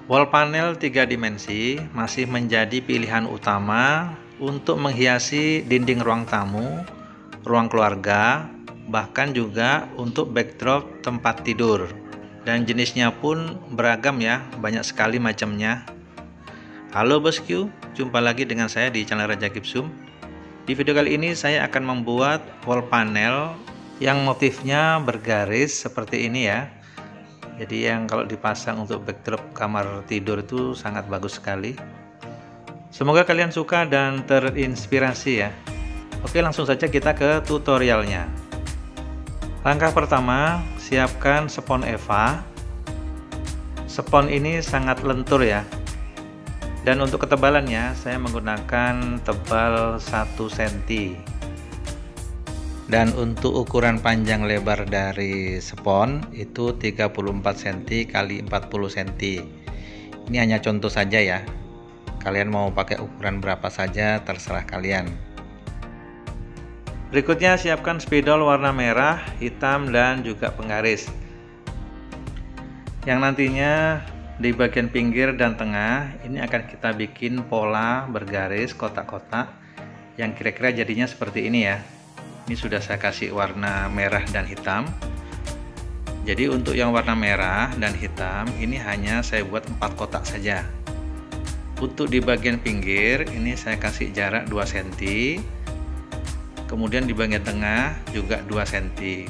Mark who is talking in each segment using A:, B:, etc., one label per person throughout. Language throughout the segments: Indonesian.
A: Wall panel 3 dimensi masih menjadi pilihan utama untuk menghiasi dinding ruang tamu, ruang keluarga, bahkan juga untuk backdrop tempat tidur. Dan jenisnya pun beragam ya, banyak sekali macamnya. Halo bosku, jumpa lagi dengan saya di channel Raja Gipsum. Di video kali ini saya akan membuat wall panel yang motifnya bergaris seperti ini ya. Jadi yang kalau dipasang untuk backdrop kamar tidur itu sangat bagus sekali. Semoga kalian suka dan terinspirasi ya. Oke, langsung saja kita ke tutorialnya. Langkah pertama, siapkan spons eva. Spons ini sangat lentur ya. Dan untuk ketebalannya saya menggunakan tebal 1 cm. Dan untuk ukuran panjang lebar dari spons itu 34 cm x 40 cm. Ini hanya contoh saja ya. Kalian mau pakai ukuran berapa saja terserah kalian. Berikutnya siapkan spidol warna merah, hitam dan juga penggaris. Yang nantinya di bagian pinggir dan tengah ini akan kita bikin pola bergaris kotak-kotak yang kira-kira jadinya seperti ini ya. Ini sudah saya kasih warna merah dan hitam. Jadi untuk yang warna merah dan hitam ini hanya saya buat 4 kotak saja. Untuk di bagian pinggir ini saya kasih jarak 2 cm. Kemudian di bagian tengah juga 2 cm.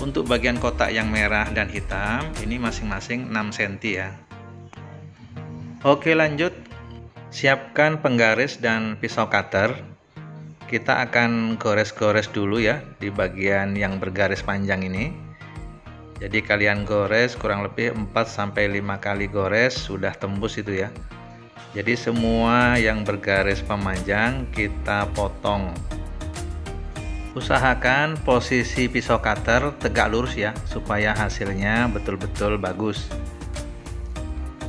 A: Untuk bagian kotak yang merah dan hitam ini masing-masing 6 cm ya. Oke, lanjut. Siapkan penggaris dan pisau cutter. Kita akan gores-gores dulu ya di bagian yang bergaris panjang ini. Jadi kalian gores kurang lebih 4-5 kali gores sudah tembus itu ya. Jadi semua yang bergaris pemanjang kita potong. Usahakan posisi pisau cutter tegak lurus ya supaya hasilnya betul-betul bagus.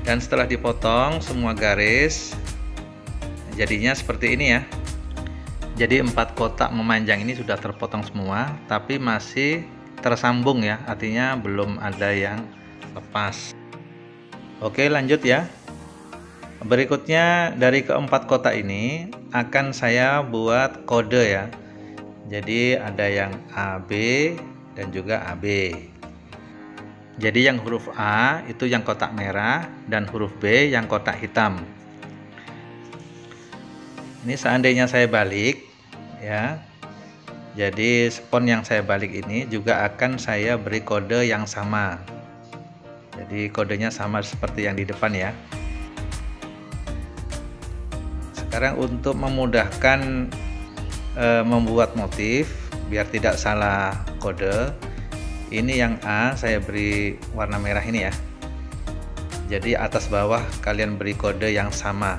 A: Dan setelah dipotong semua garis jadinya seperti ini ya. Jadi 4 kotak memanjang ini sudah terpotong semua, tapi masih tersambung ya, artinya belum ada yang lepas. Oke, lanjut ya. Berikutnya dari keempat kotak ini akan saya buat kode ya. Jadi ada yang AB dan juga AB. Jadi yang huruf A itu yang kotak merah dan huruf B yang kotak hitam. Ini seandainya saya balik ya, jadi spons yang saya balik ini juga akan saya beri kode yang sama. Jadi kodenya sama seperti yang di depan ya. Sekarang untuk memudahkan membuat motif biar tidak salah kode, ini yang A saya beri warna merah ini ya. Jadi atas bawah kalian beri kode yang sama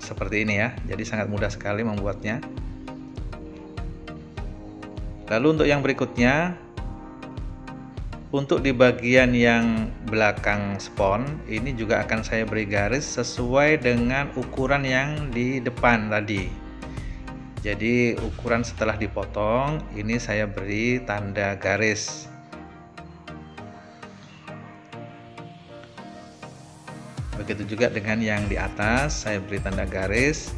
A: seperti ini ya. Jadi sangat mudah sekali membuatnya. Lalu untuk yang berikutnya, untuk di bagian yang belakang spons ini juga akan saya beri garis sesuai dengan ukuran yang di depan tadi. Jadi ukuran setelah dipotong ini saya beri tanda garis. Begitu juga dengan yang di atas saya beri tanda garis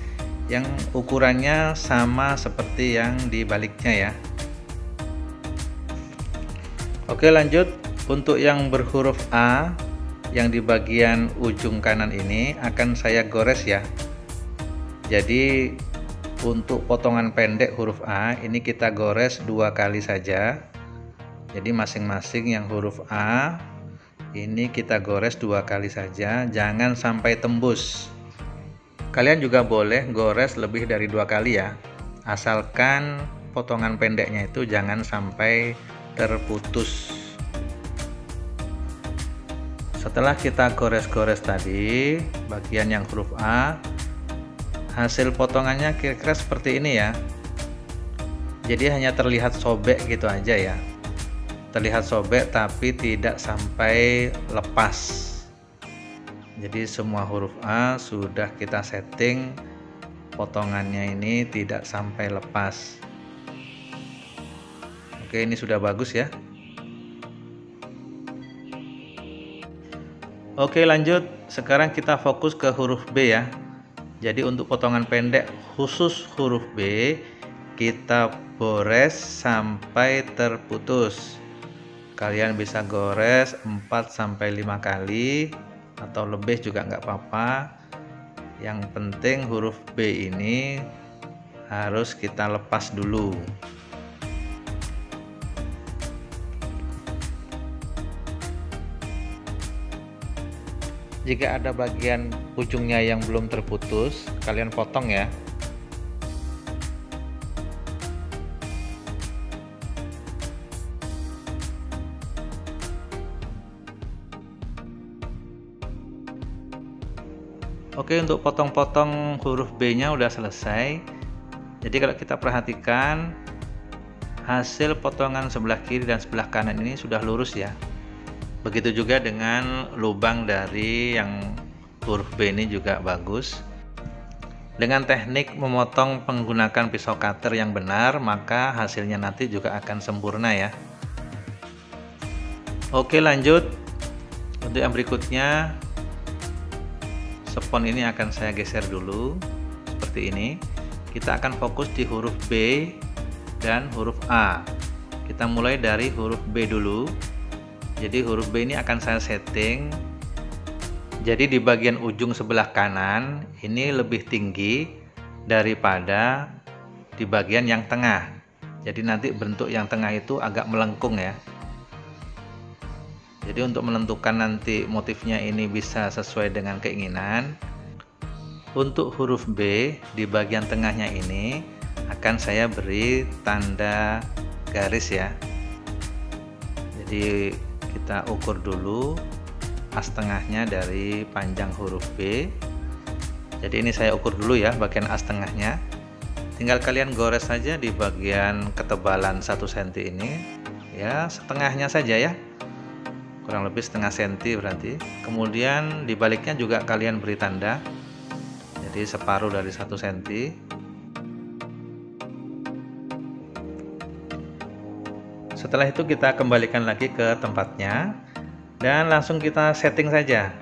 A: yang ukurannya sama seperti yang di baliknya ya. Oke, lanjut. Untuk yang berhuruf A yang di bagian ujung kanan ini akan saya gores ya. Jadi untuk potongan pendek huruf A ini kita gores 2 kali saja. Jadi masing-masing yang huruf A ini kita gores 2 kali saja, jangan sampai tembus. Kalian juga boleh gores lebih dari 2 kali ya, asalkan potongan pendeknya itu jangan sampai terputus. Setelah kita gores-gores tadi bagian yang huruf A, hasil potongannya kira-kira seperti ini ya. Jadi hanya terlihat sobek gitu aja ya. Terlihat sobek tapi tidak sampai lepas. Jadi semua huruf A sudah kita setting potongannya ini tidak sampai lepas. Oke, ini sudah bagus ya. Oke, lanjut. Sekarang kita fokus ke huruf B ya. Jadi untuk potongan pendek khusus huruf B, kita gores sampai terputus. Kalian bisa gores 4-5 kali atau lebih juga nggak apa-apa. Yang penting huruf B ini harus kita lepas dulu. Jika ada bagian ujungnya yang belum terputus, kalian potong ya. Oke, untuk potong-potong huruf B-nya udah selesai. Jadi kalau kita perhatikan, hasil potongan sebelah kiri dan sebelah kanan ini sudah lurus ya. Begitu juga dengan lubang dari yang huruf B ini juga bagus. Dengan teknik memotong menggunakan pisau cutter yang benar, maka hasilnya nanti juga akan sempurna ya. Oke, lanjut. Untuk yang berikutnya, spons ini akan saya geser dulu seperti ini. Kita akan fokus di huruf B dan huruf A. Kita mulai dari huruf B dulu. Jadi huruf B ini akan saya setting. Jadi di bagian ujung sebelah kanan ini lebih tinggi daripada di bagian yang tengah. Jadi nanti bentuk yang tengah itu agak melengkung ya. Jadi untuk menentukan nanti motifnya ini bisa sesuai dengan keinginan, untuk huruf B di bagian tengahnya ini akan saya beri tanda garis ya. Jadi kita ukur dulu as tengahnya dari panjang huruf B. Jadi ini saya ukur dulu ya bagian as tengahnya. Tinggal kalian gores saja di bagian ketebalan 1 cm ini ya, setengahnya saja ya, kurang lebih setengah senti berarti. Kemudian di baliknya juga kalian beri tanda, jadi separuh dari 1 cm. Setelah itu kita kembalikan lagi ke tempatnya dan langsung kita setting saja.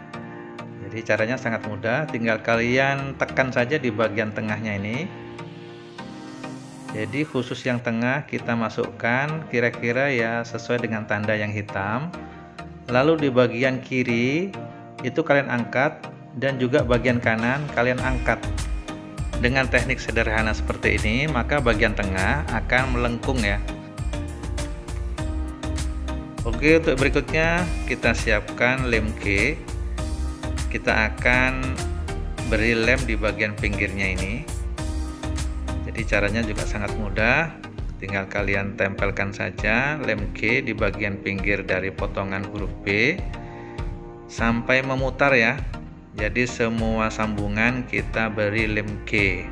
A: Jadi caranya sangat mudah, tinggal kalian tekan saja di bagian tengahnya ini. Jadi khusus yang tengah kita masukkan kira-kira ya sesuai dengan tanda yang hitam. Lalu di bagian kiri itu kalian angkat dan juga bagian kanan kalian angkat. Dengan teknik sederhana seperti ini, maka bagian tengah akan melengkung ya. Oke, untuk berikutnya kita siapkan lem G. Kita akan beri lem di bagian pinggirnya ini. Jadi caranya juga sangat mudah. Tinggal kalian tempelkan saja lem G di bagian pinggir dari potongan huruf B sampai memutar ya. Jadi semua sambungan kita beri lem G.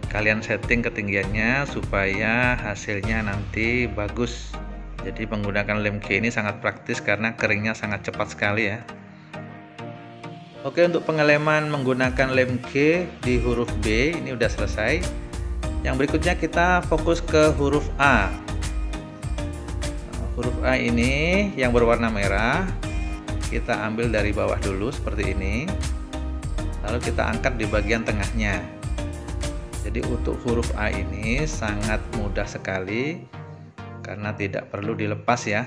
A: Kalian setting ketinggiannya supaya hasilnya nanti bagus. Jadi menggunakan lem G ini sangat praktis karena keringnya sangat cepat sekali ya. Oke, untuk pengeleman menggunakan lem G di huruf B ini udah selesai. Yang berikutnya kita fokus ke huruf A. Huruf A ini yang berwarna merah kita ambil dari bawah dulu seperti ini. Lalu kita angkat di bagian tengahnya. Jadi untuk huruf A ini sangat mudah sekali karena tidak perlu dilepas ya.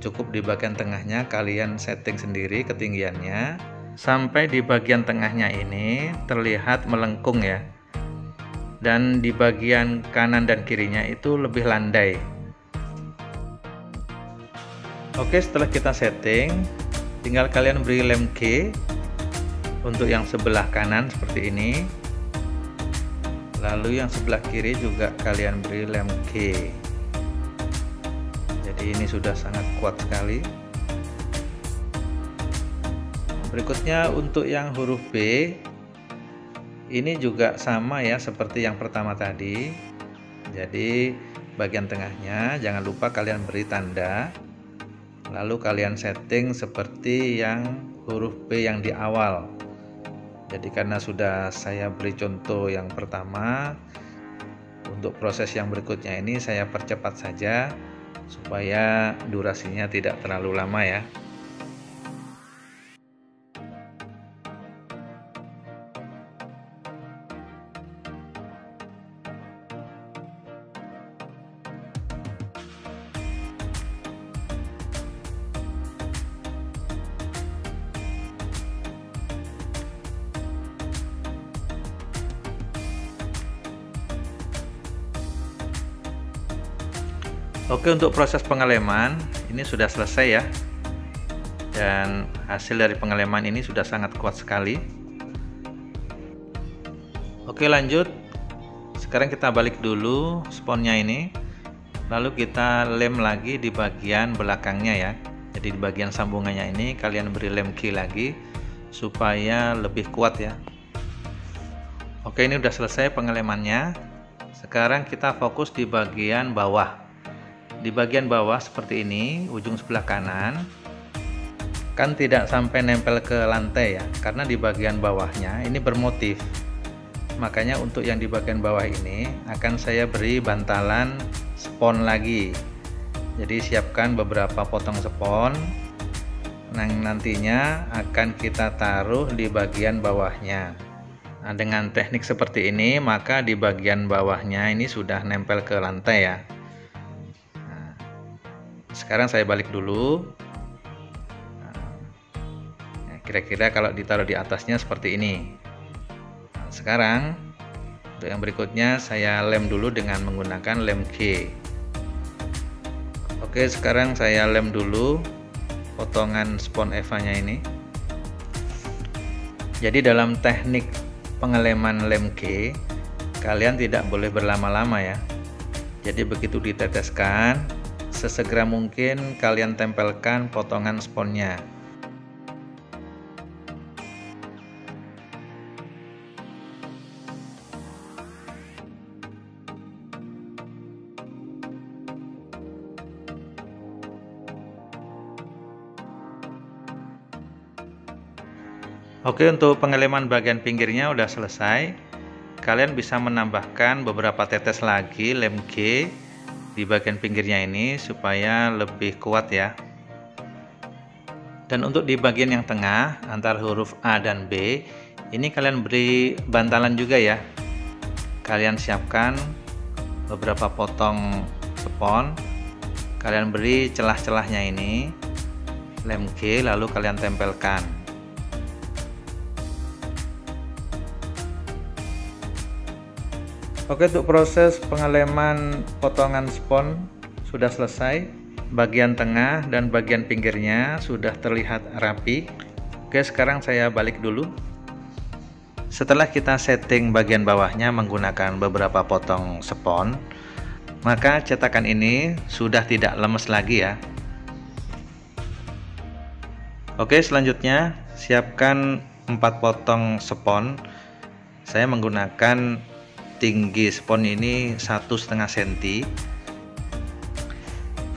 A: Cukup di bagian tengahnya kalian setting sendiri ketinggiannya sampai di bagian tengahnya ini terlihat melengkung ya. Dan di bagian kanan dan kirinya itu lebih landai. Oke, setelah kita setting, tinggal kalian beri lem G untuk yang sebelah kanan seperti ini. Lalu yang sebelah kiri juga kalian beri lem G. Jadi ini sudah sangat kuat sekali. Berikutnya untuk yang huruf B, ini juga sama ya seperti yang pertama tadi. Jadi bagian tengahnya jangan lupa kalian beri tanda. Lalu kalian setting seperti yang huruf B yang di awal. Jadi karena sudah saya beri contoh yang pertama, untuk proses yang berikutnya ini saya percepat saja supaya durasinya tidak terlalu lama ya. Oke, untuk proses pengeleman ini sudah selesai ya, dan hasil dari pengeleman ini sudah sangat kuat sekali. Oke, lanjut. Sekarang kita balik dulu sponnya ini, lalu kita lem lagi di bagian belakangnya ya. Jadi di bagian sambungannya ini kalian beri lem key lagi supaya lebih kuat ya. Oke, ini udah selesai pengelemannya. Sekarang kita fokus di bagian bawah. Di bagian bawah seperti ini, ujung sebelah kanan kan tidak sampai nempel ke lantai ya, karena di bagian bawahnya ini bermotif. Makanya untuk yang di bagian bawah ini akan saya beri bantalan spon lagi. Jadi siapkan beberapa potong spon yang nantinya akan kita taruh di bagian bawahnya. Nah, dengan teknik seperti ini maka di bagian bawahnya ini sudah nempel ke lantai ya. Sekarang saya balik dulu. Kira-kira kalau ditaruh di atasnya seperti ini. Sekarang untuk yang berikutnya saya lem dulu dengan menggunakan lem K. Oke, sekarang saya lem dulu potongan spon Eva-nya ini. Jadi dalam teknik pengeleman lem K, kalian tidak boleh berlama-lama ya. Jadi begitu diteteskan, sesegera mungkin kalian tempelkan potongan sponnya. Oke, untuk pengeleman bagian pinggirnya udah selesai. Kalian bisa menambahkan beberapa tetes lagi lem G di bagian pinggirnya ini supaya lebih kuat ya. Dan untuk di bagian yang tengah antara huruf A dan B ini kalian beri bantalan juga ya. Kalian siapkan beberapa potong spon, kalian beri celah-celahnya ini lem G, lalu kalian tempelkan. Oke, untuk proses pengeleman potongan spon sudah selesai. Bagian tengah dan bagian pinggirnya sudah terlihat rapi. Oke, sekarang saya balik dulu. Setelah kita setting bagian bawahnya menggunakan beberapa potong spon, maka cetakan ini sudah tidak lemes lagi ya. Oke, selanjutnya siapkan 4 potong spon. Saya menggunakan tinggi spon ini 1,5 cm.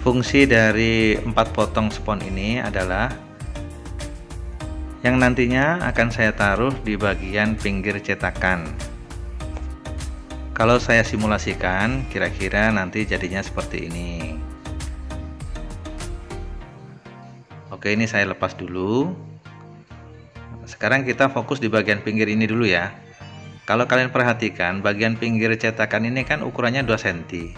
A: Fungsi dari 4 potong spon ini adalah yang nantinya akan saya taruh di bagian pinggir cetakan. Kalau saya simulasikan, kira-kira nanti jadinya seperti ini. Oke, ini saya lepas dulu. Sekarang kita fokus di bagian pinggir ini dulu ya. Kalau kalian perhatikan, bagian pinggir cetakan ini kan ukurannya 2 cm.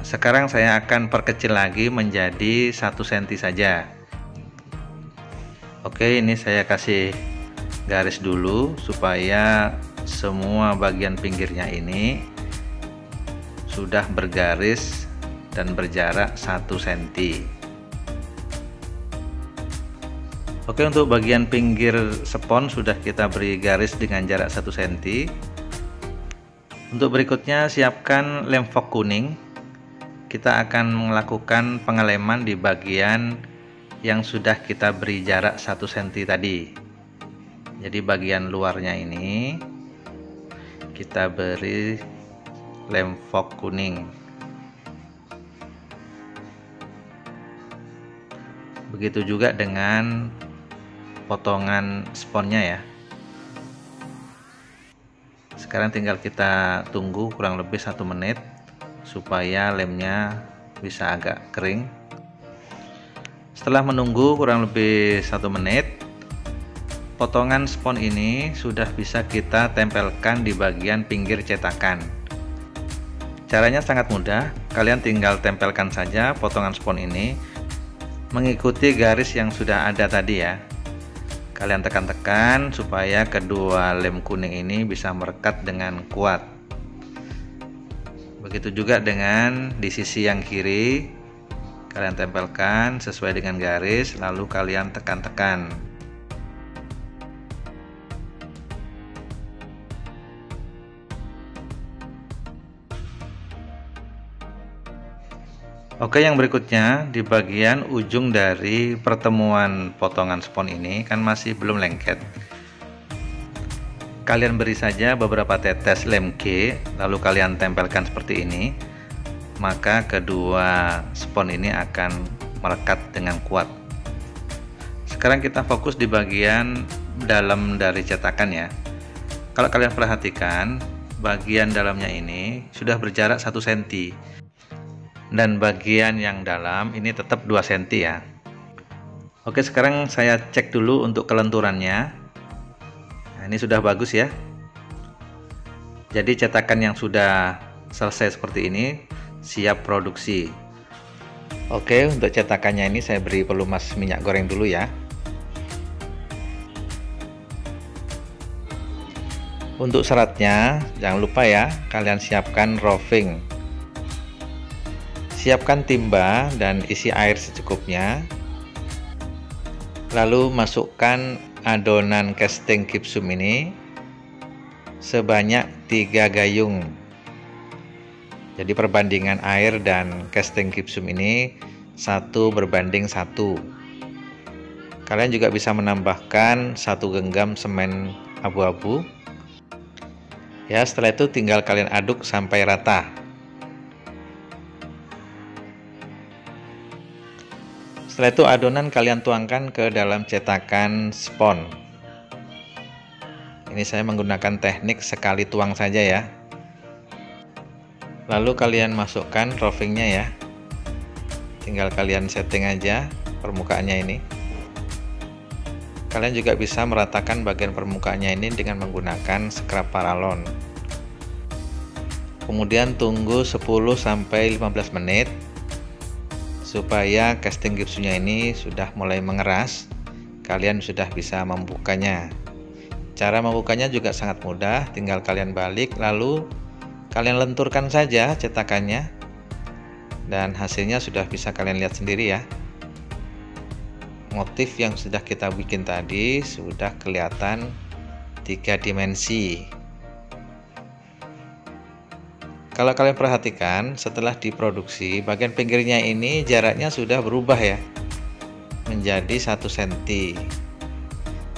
A: Sekarang saya akan perkecil lagi menjadi 1 cm saja. Oke, ini saya kasih garis dulu supaya semua bagian pinggirnya ini sudah bergaris dan berjarak 1 cm. Oke, untuk bagian pinggir spon sudah kita beri garis dengan jarak 1 cm. Untuk berikutnya siapkan lem fok kuning. Kita akan melakukan pengeleman di bagian yang sudah kita beri jarak 1 cm tadi. Jadi bagian luarnya ini kita beri lem fok kuning. Begitu juga dengan potongan sponnya ya. Sekarang tinggal kita tunggu kurang lebih 1 menit supaya lemnya bisa agak kering. Setelah menunggu kurang lebih 1 menit, potongan spons ini sudah bisa kita tempelkan di bagian pinggir cetakan. Caranya sangat mudah, kalian tinggal tempelkan saja potongan spons ini mengikuti garis yang sudah ada tadi ya. Kalian tekan-tekan supaya kedua lem kuning ini bisa merekat dengan kuat. Begitu juga dengan di sisi yang kiri, kalian tempelkan sesuai dengan garis, lalu kalian tekan-tekan. Oke, yang berikutnya di bagian ujung dari pertemuan potongan spons ini kan masih belum lengket. Kalian beri saja beberapa tetes lem G, lalu kalian tempelkan seperti ini, maka kedua spons ini akan melekat dengan kuat. Sekarang kita fokus di bagian dalam dari cetakan ya. Kalau kalian perhatikan, bagian dalamnya ini sudah berjarak 1 cm, dan bagian yang dalam ini tetap 2 cm ya. Oke, sekarang saya cek dulu untuk kelenturannya. Nah, ini sudah bagus ya. Jadi cetakan yang sudah selesai seperti ini siap produksi. Oke, untuk cetakannya ini saya beri pelumas minyak goreng dulu ya. Untuk seratnya jangan lupa ya, kalian siapkan roving. Siapkan timba dan isi air secukupnya. Lalu masukkan adonan casting gipsum ini sebanyak 3 gayung. Jadi perbandingan air dan casting gipsum ini 1 berbanding 1. Kalian juga bisa menambahkan 1 genggam semen abu-abu. Ya, setelah itu tinggal kalian aduk sampai rata. Setelah itu adonan kalian tuangkan ke dalam cetakan spons. Ini saya menggunakan teknik sekali tuang saja ya. Lalu kalian masukkan rovingnya ya. Tinggal kalian setting aja permukaannya ini. Kalian juga bisa meratakan bagian permukaannya ini dengan menggunakan scrub paralon. Kemudian tunggu 10-15 menit supaya casting gipsumnya ini sudah mulai mengeras. Kalian sudah bisa membukanya. Cara membukanya juga sangat mudah, tinggal kalian balik lalu kalian lenturkan saja cetakannya, dan hasilnya sudah bisa kalian lihat sendiri ya. Motif yang sudah kita bikin tadi sudah kelihatan 3 dimensi. Kalau kalian perhatikan, setelah diproduksi bagian pinggirnya ini jaraknya sudah berubah ya, menjadi 1 cm.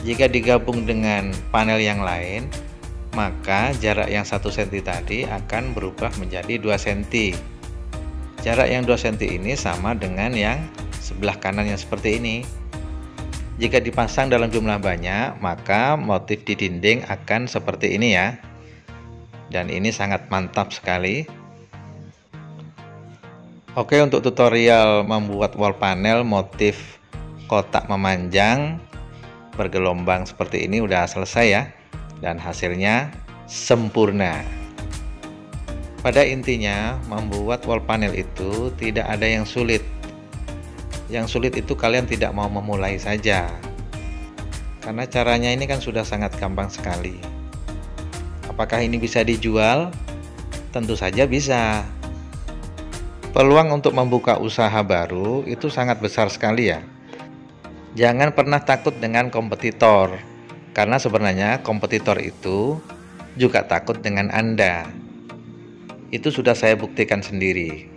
A: Jika digabung dengan panel yang lain, maka jarak yang 1 cm tadi akan berubah menjadi 2 cm. Jarak yang 2 cm ini sama dengan yang sebelah kanan yang seperti ini. Jika dipasang dalam jumlah banyak, maka motif di dinding akan seperti ini ya. Dan ini sangat mantap sekali. Oke, untuk tutorial membuat wall panel motif kotak memanjang bergelombang seperti ini udah selesai ya, dan hasilnya sempurna. Pada intinya, membuat wall panel itu tidak ada yang sulit. Yang sulit itu kalian tidak mau memulai saja, karena caranya ini kan sudah sangat gampang sekali. Apakah ini bisa dijual? Tentu saja bisa. Peluang untuk membuka usaha baru itu sangat besar sekali ya. Jangan pernah takut dengan kompetitor, karena sebenarnya kompetitor itu juga takut dengan Anda. Itu sudah saya buktikan sendiri.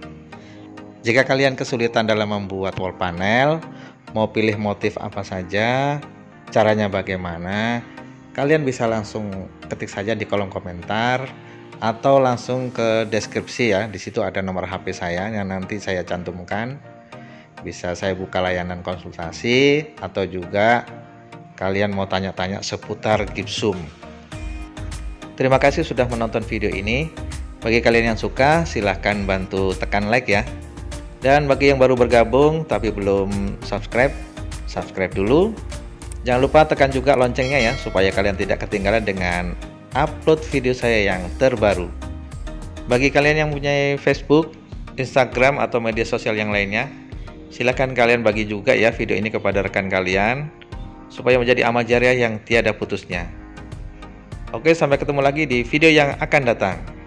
A: Jika kalian kesulitan dalam membuat wall panel, mau pilih motif apa saja, caranya bagaimana, kalian bisa langsung ketik saja di kolom komentar atau langsung ke deskripsi ya. Di situ ada nomor HP saya yang nanti saya cantumkan. Bisa saya buka layanan konsultasi, atau juga kalian mau tanya-tanya seputar gipsum. Terima kasih sudah menonton video ini. Bagi kalian yang suka, silahkan bantu tekan like ya. Dan bagi yang baru bergabung tapi belum subscribe, subscribe dulu. Jangan lupa tekan juga loncengnya ya, supaya kalian tidak ketinggalan dengan upload video saya yang terbaru. Bagi kalian yang punya Facebook, Instagram, atau media sosial yang lainnya, silahkan kalian bagi juga ya video ini kepada rekan kalian, supaya menjadi amal jariah yang tiada putusnya. Oke, sampai ketemu lagi di video yang akan datang.